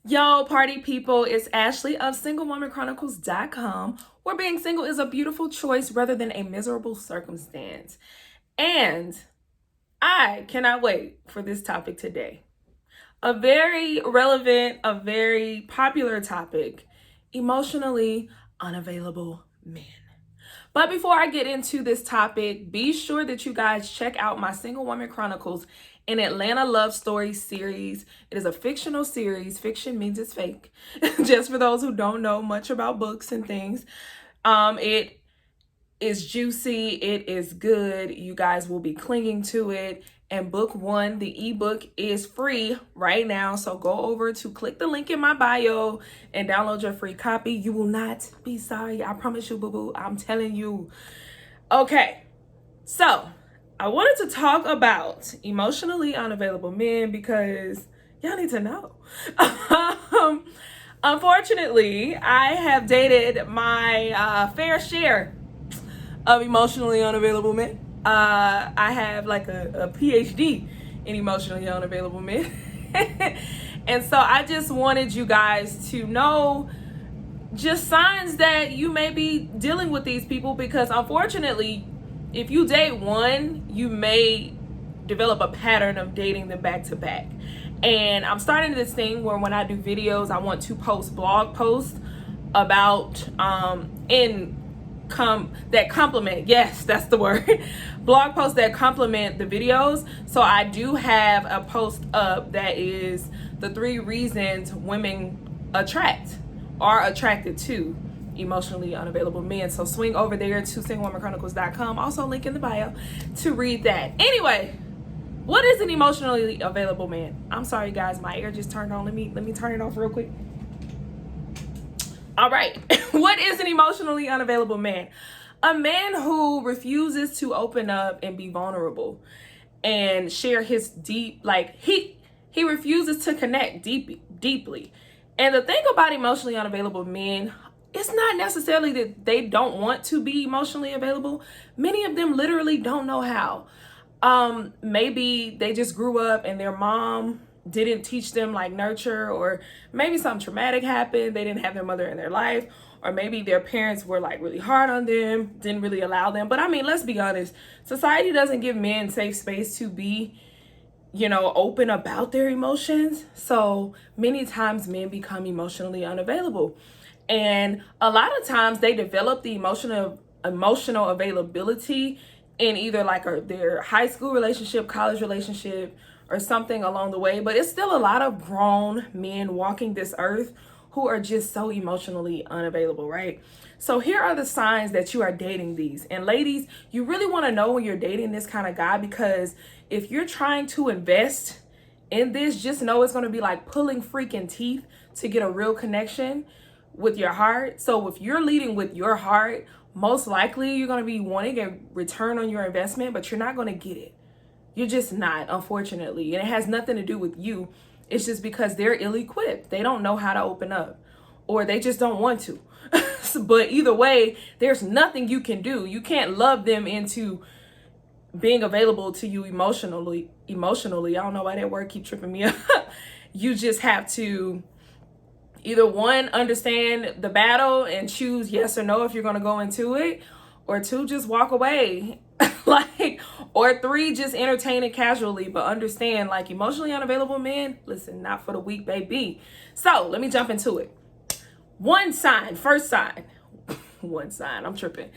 Yo, party people, it's Ashley of SingleWomanChronicles.com, where being single is a beautiful choice rather than a miserable circumstance. And I cannot wait for this topic today. A very relevant, a very popular topic, emotionally unavailable men. But before I get into this topic, be sure that you guys check out my Single Woman Chronicles an Atlanta love story series. It is a fictional series. Fiction means it's fake. Just for those who don't know much about books and things. It is juicy. It is good. You guys will be clinging to it. And book one, the ebook, is free right now. So go over to click the link in my bio and download your free copy. You will not be sorry. I promise you, boo-boo. I'm telling you. Okay, so I wanted to talk about emotionally unavailable men because y'all need to know. Unfortunately, I have dated my fair share of emotionally unavailable men. I have like a PhD in emotionally unavailable men. And so I just wanted you guys to know just signs that you may be dealing with these people, because unfortunately, if you date one, you may develop a pattern of dating them back to back. And I'm starting this thing where when I do videos, I want to post blog posts about that complement, yes, that's the word, blog posts that complement the videos. So I do have a post up that is the 3 reasons women are attracted to emotionally unavailable men. So swing over there to SingleWomanChronicles.com, also link in the bio, to read that. Anyway, what is an emotionally available man? I'm sorry guys, my ear just turned on. Let me turn it off real quick. All right. What is an emotionally unavailable man? A man who refuses to open up and be vulnerable and share his deep, he refuses to connect deeply. And the thing about emotionally unavailable men, it's not necessarily that they don't want to be emotionally available. Many of them literally don't know how. Maybe they just grew up and their mom didn't teach them like nurture, or maybe something traumatic happened. They didn't have their mother in their life, or maybe their parents were like really hard on them, didn't really allow them. But I mean, let's be honest, society doesn't give men safe space to be, open about their emotions. So many times men become emotionally unavailable. And a lot of times they develop the emotional availability in either their high school relationship, college relationship, or something along the way. But it's still a lot of grown men walking this earth who are just so emotionally unavailable, right? So here are the signs that you are dating these. And ladies, you really want to know when you're dating this kind of guy, because if you're trying to invest in this, just know it's going to be like pulling freaking teeth to get a real connection with your heart. So if you're leading with your heart, most likely you're going to be wanting a return on your investment, but you're not going to get it. You're just not, unfortunately. And it has nothing to do with you. It's just because they're ill-equipped. They don't know how to open up, or they just don't want to. But either way, there's nothing you can do. You can't love them into being available to you emotionally. I don't know why that word keep tripping me up. You just have to either one, understand the battle and choose yes or no if you're going to go into it, or 2, just walk away. Or 3, just entertain it casually, but understand, emotionally unavailable men, listen, not for the weak, baby. So let me jump into it. First sign, I'm tripping.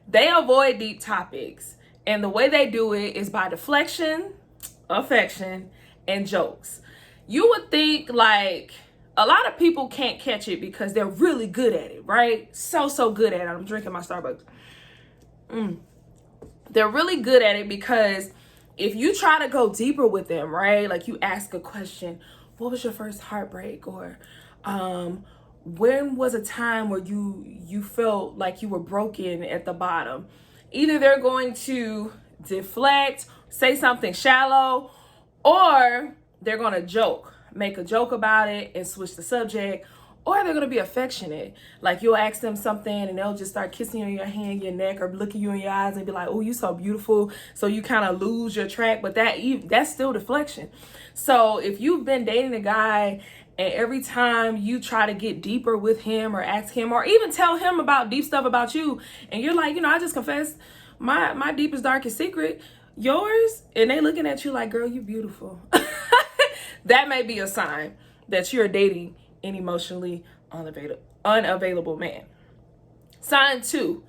They avoid deep topics. And the way they do it is by deflection, affection, and jokes. You would think a lot of people can't catch it because they're really good at it, right? So good at it. I'm drinking my Starbucks. They're really good at it because if you try to go deeper with them, right? Like you ask a question, what was your first heartbreak? Or when was a time where you felt like you were broken at the bottom? Either they're going to deflect, say something shallow, or they're going to make a joke about it and switch the subject. Or they're going to be affectionate. Like you'll ask them something and they'll just start kissing you on your hand, your neck, or looking you in your eyes and be like, oh, you so beautiful. So you kind of lose your track, but that's still deflection. So if you've been dating a guy And every time you try to get deeper with him or ask him or even tell him about deep stuff about you, and you're like, I just confessed my deepest, darkest secret, yours, and they looking at you like, girl, you beautiful. That may be a sign that you're dating an emotionally unavailable man. Sign 2.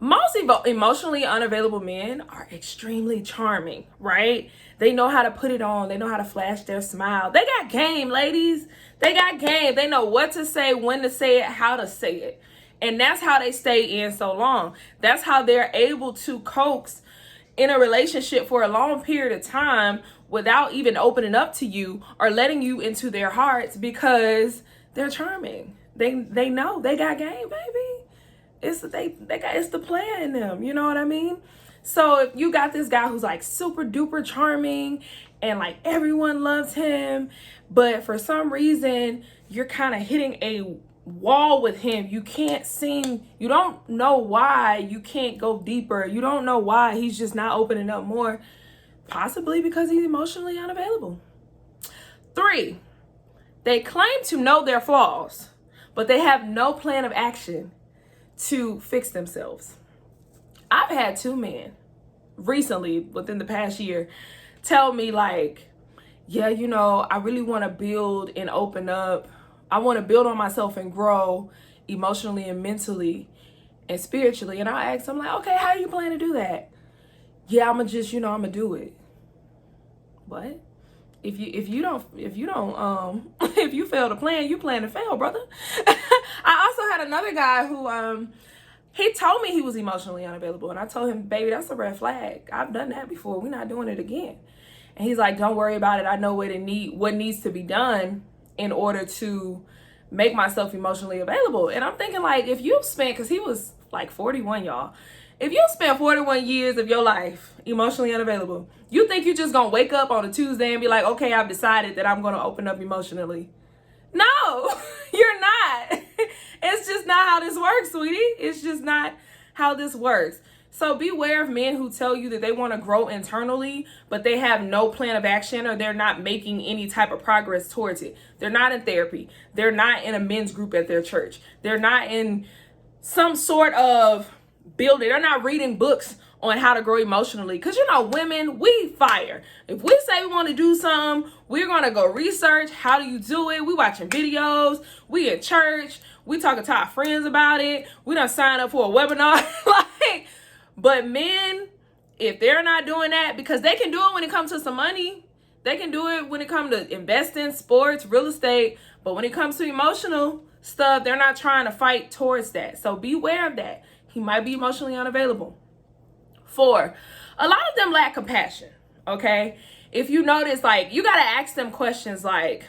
Most emotionally unavailable men are extremely charming, right? They know how to put it on. They know how to flash their smile. They got game, ladies. They got game. They know what to say, when to say it, how to say it. And that's how they stay in so long. That's how they're able to coax in a relationship for a long period of time without even opening up to you or letting you into their hearts, because they're charming. They know they got game, baby. It's the player in them. You know what I mean? So if you got this guy who's like super duper charming and like everyone loves him, but for some reason you're kind of hitting a wall with him, you don't know why you can't go deeper. You don't know why he's just not opening up more. Possibly because he's emotionally unavailable. 3, they claim to know their flaws, but they have no plan of action to fix themselves. I've had 2 men recently within the past year tell me like, yeah, I really want to build and open up. I want to build on myself and grow emotionally and mentally and spiritually. And I asked them like, okay, how do you plan to do that? Yeah, I'm gonna do it. What? If you don't if you fail to plan, you plan to fail, brother. I also had another guy who he told me he was emotionally unavailable, and I told him, baby, that's a red flag. I've done that before. We're not doing it again. And he's like, don't worry about it. I know what needs to be done in order to make myself emotionally available. And I'm thinking like, if you spent, because he was like 41, y'all. If you spent 41 years of your life emotionally unavailable, you think you just gonna wake up on a Tuesday and be like, okay, I've decided that I'm gonna open up emotionally? No, you're not. It's just not how this works, sweetie. It's just not how this works. So beware of men who tell you that they want to grow internally, but they have no plan of action, or they're not making any type of progress towards it. They're not in therapy. They're not in a men's group at their church. They're not in some sort of building. They're not reading books on how to grow emotionally. Because, women, we fire. If we say we want to do something, we're going to go research. How do you do it? We watching videos. We in church. We talking to our friends about it. We done sign up for a webinar. But men, if they're not doing that, because they can do it when it comes to some money. They can do it when it comes to investing, sports, real estate. But when it comes to emotional stuff, they're not trying to fight towards that. So beware of that. He might be emotionally unavailable. 4, a lot of them lack compassion, okay? If you notice, like, you got to ask them questions like,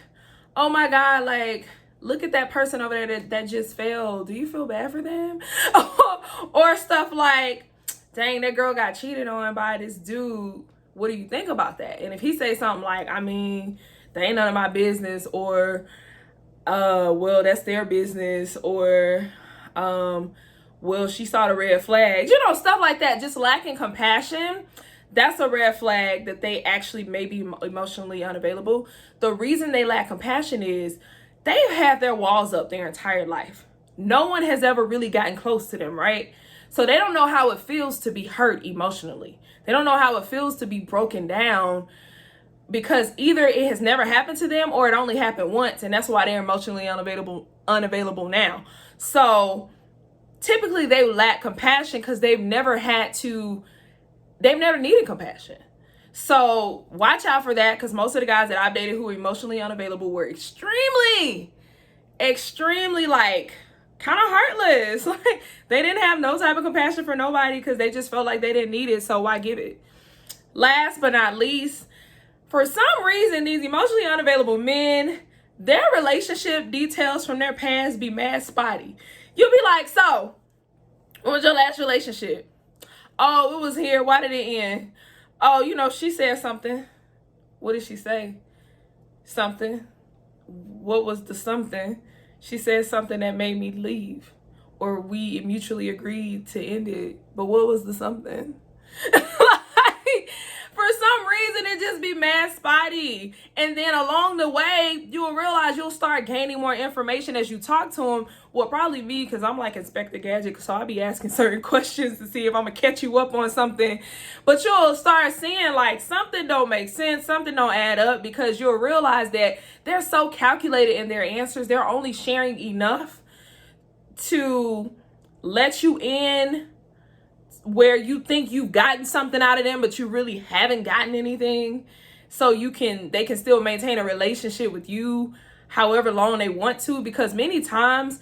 oh my God, like, look at that person over there that just failed. Do you feel bad for them? Or stuff like, dang, that girl got cheated on by this dude. What do you think about that? And if he say something like, I mean, that ain't none of my business, or, well, that's their business, or, well, she saw the red flags, stuff like that, just lacking compassion, that's a red flag that they actually may be emotionally unavailable. The reason they lack compassion is they've had their walls up their entire life. No one has ever really gotten close to them, right? So they don't know how it feels to be hurt emotionally. They don't know how it feels to be broken down, because either it has never happened to them or it only happened once, and that's why they're emotionally unavailable now. So typically they lack compassion because they've never needed compassion. So watch out for that, because most of the guys that I've dated who were emotionally unavailable were extremely like kind of heartless. Like, they didn't have no type of compassion for nobody because they just felt like they didn't need it. So why give it? Last but not least, for some reason, these emotionally unavailable men, their relationship details from their past be mad spotty. You'll be like, so, what was your last relationship? Oh, it was here. Why did it end? Oh, she said something. What did she say? Something. What was the something? She said something that made me leave, or we mutually agreed to end it. But what was the something? Like, for some reason, and it just be mad spotty. And then along the way, you will realize you'll start gaining more information as you talk to them. Well, probably me, because I'm like Inspector Gadget, so I'll be asking certain questions to see if I'm gonna catch you up on something. But you'll start seeing like something don't make sense, something don't add up, because you'll realize that they're so calculated in their answers. They're only sharing enough to let you in where you think you've gotten something out of them, but you really haven't gotten anything. So they can still maintain a relationship with you however long they want to, because many times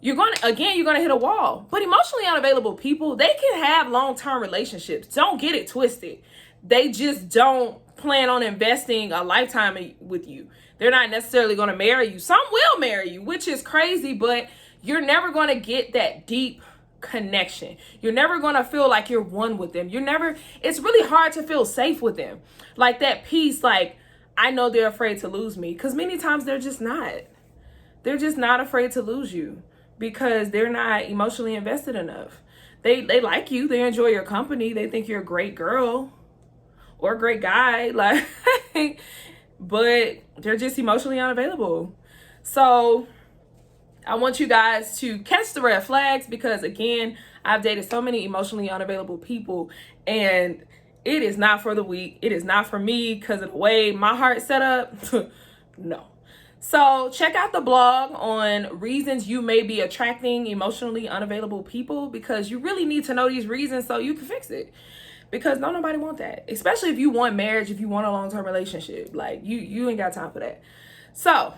you're gonna hit a wall. But emotionally unavailable people, they can have long-term relationships. Don't get it twisted. They just don't plan on investing a lifetime with you. They're not necessarily going to marry you. Some will marry you, which is crazy, but you're never going to get that deep connection. You're never going to feel like you're one with them. It's really hard to feel safe with them. Like that peace, like, I know they're afraid to lose me, because many times they're just not. They're just not afraid to lose you because they're not emotionally invested enough. They like you. They enjoy your company. They think you're a great girl or a great guy, like, but they're just emotionally unavailable. So I want you guys to catch the red flags, because again, I've dated so many emotionally unavailable people, and it is not for the weak. It is not for me because of the way my heart's set up. No. So check out the blog on reasons you may be attracting emotionally unavailable people, because you really need to know these reasons so you can fix it. Because don't nobody want that, especially if you want marriage, if you want a long-term relationship. Like, you ain't got time for that. So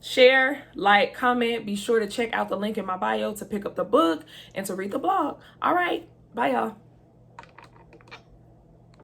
share, like, comment. Be sure to check out the link in my bio to pick up the book and to read the blog. All right. Bye, y'all.